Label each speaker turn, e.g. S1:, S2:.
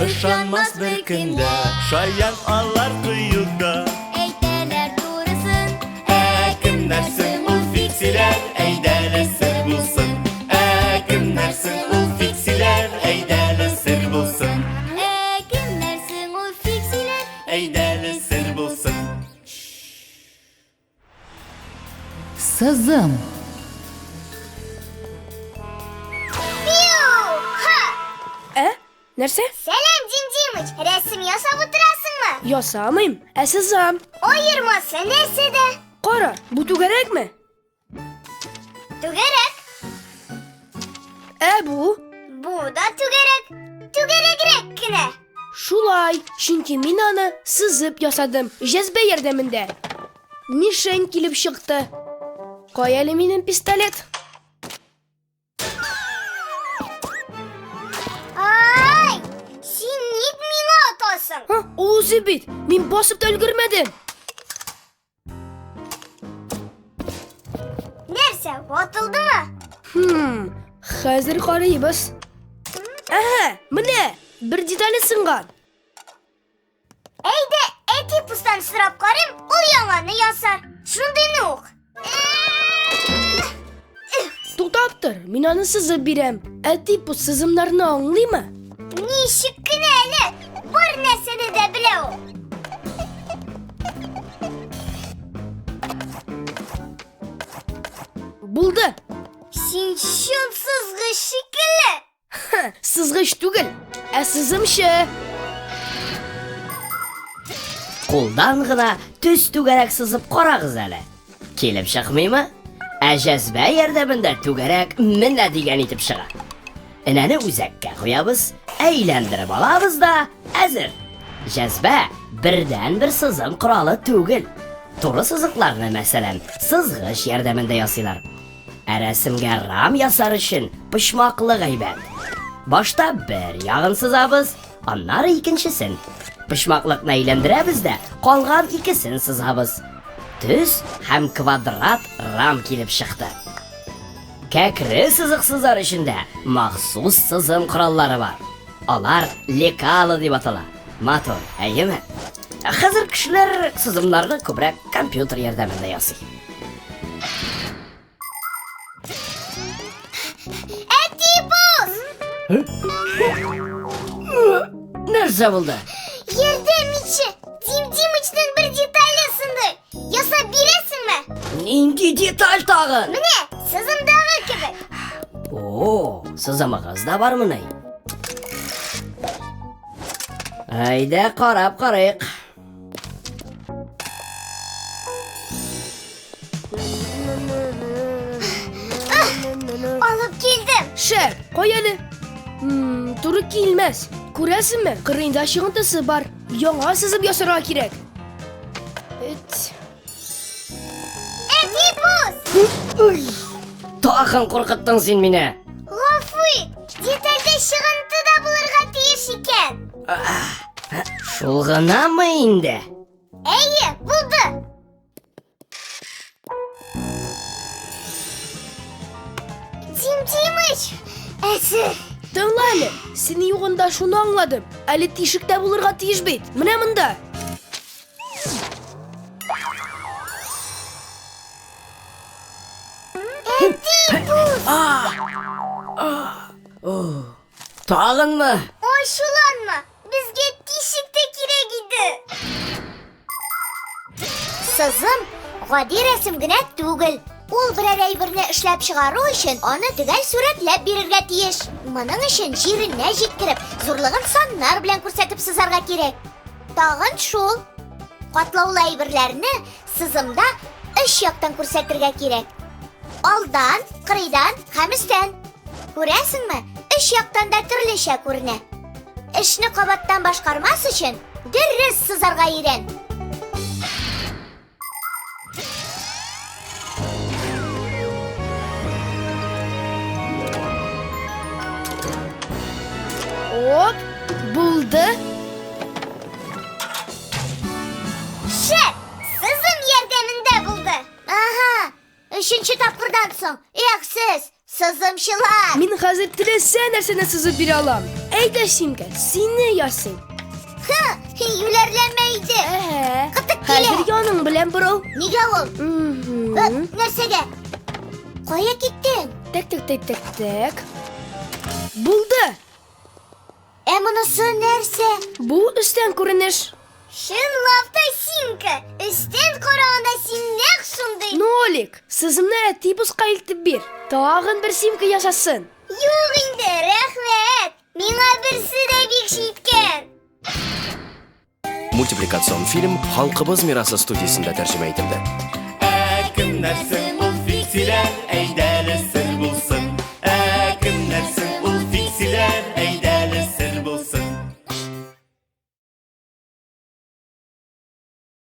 S1: ышанмас bir künde Şayan allar kıyıda
S2: Eyteler doğrusun.
S1: Kimlersin ul fiksiler Eydele sır bulsun Kimlersin ul fiksiler Eydele sır bulsun
S2: Kimlersin o fiksiler?
S1: Eydele sır bulsun
S3: Sızım.
S4: Nerse?
S2: Selam Cimcimiç. Resim yasa bitirasın mı?
S4: Yasamayım. Esizim.
S2: Ayırması nerse de.
S4: Kara, bu gerek mi?
S2: Tügerek.
S4: Bu?
S2: Bu da tügerek. Tügerek kine.
S4: Şulay. Çünkü minanı sızıp yasadım. Jezbe yardımında. Nişan kilip çıktı. Koy benim pistolet.
S2: Ay! Sen nit mine atasın.
S4: Ha, oğuzu bit. Min basıp da ölgürmedim.
S2: Nerse batıldı mı?
S4: Hazır karayız. Aha, bu ne? Bir detaylı sıngan.
S2: Eyde eti pustan sırap karım o yalanı yazar. Şundan ok.
S4: Tuktaptır. Minanı sızıp birem. Eti bu sızımlarını anlay mı?
S2: Ni şıkkını ele. Bir nesini de bile o.
S4: Buldu.
S2: Sen şunsuz şıkkılı.
S4: Sızgış değil. Sızımşı.
S5: Қолдан ғына түс түгәрәк сызып қарағыз әле. Келіп шықмаймы? Әжәзбә ярдәмендә түгәрәк менә дигән итеп чыга. Энәне үзәккә куябыз, әйләндереп алабыз да, әзер. Җәзбә бердән бер сызым коралы түгел. Туры сызыкларны мәсәлән, сызгыч ярдәмендә ясыйлар. Ә рәсемгә рам ясар өчен пычмаклы гайбәт. Башта бер ягын сызабыз, аннары икенчесен. Пычмаклыкны әйләндерәбез дә, калган икесен сызабыз. Төс һәм квадрат рам килеп чыкты. Кәкре сызык сызар өчен дә махсус сызым кораллары бар. Алар лекалы дип атала. Матур, әйеме? Хәзер кешеләр сызымнарны күбрәк компьютер ярдәмендә ясый.
S2: Eti buz.
S5: Нәрсә булды?
S2: Yerden içi. Cimcimiç'ten bir detaylısındı. Yasa bilesin mi?
S5: Нинди деталь тагы?
S2: Mine sızımdağı gibi.
S5: О, сызымыгыз да бармы ни? Әйдә карап карыйк.
S2: Alıp geldim.
S4: Şer, koy eli. Turu kilmez. Күрәсең mi? Кырында шыгынтысы бар. Яңа сызып ясарга кирәк.
S2: Eti buz.
S5: Тагын куркыттың син мине.
S2: Гафуй. Детальde şıgıntı da bulurga tiyiş iken.
S5: Шул гынамы инде?
S2: İyi buldu. Cimcimiç. Esir.
S4: Тыңла әле. Синең югында шуны аңладым. Әле тишектә булырга тиеш бит. Менә монда.
S5: Тагынмы?
S2: Ошуланma. Bizge tişikte kire gidi. Sızım, gadi resim gine tugul. Ул берәр әйберне эшләп чыгару өчен аны төгәл сүрәтләп бирергә тиеш. Моның өчен җиренә җиткереп, зурлыгын саннар белән күрсәтеп сызарга кирәк. Тагын шул. Катлаулы әйберләрне сызымда өч яктан күрсәтергә кирәк. Алдан, кырыйдан һәм өстән. Күрәсеңме? Өч яктан да төрлечә күренә. Эшне кабаттан башкармас өчен дөрес сызарга өйрән.
S4: Hop, buldu.
S2: Şef, sızım yardımında buldu. Aha, üçüncü tapırdan son. Yaksız, sızımşılar.
S4: Min hozir tilәсә нәрсәне сызып бирә алам. Әйдә Симка, сине ясыйм.
S2: Ха, юләрләмәйде. Кытык килә.
S4: Хәзер яның белән берәү.
S2: Нигә ул? Нәрсәгә? Кая киттең?
S4: Так. Булды.
S2: Монысы нәрсә?
S4: Бу өстән күренеш.
S2: Чынлап та Симка, өстән караганда син нәкъ шундый.
S4: Нолик, сызымны типуска илтеп бир. Тагын бер Симка ясасын.
S2: Юк инде, рәхмәт. Миңа берсе дә бик җиткән.
S3: Мультипликацион фильм «Халкыбыз мирасы» студиясында тәрҗемә ителде.
S1: Кемнәрсең ул фиксирән, әйдә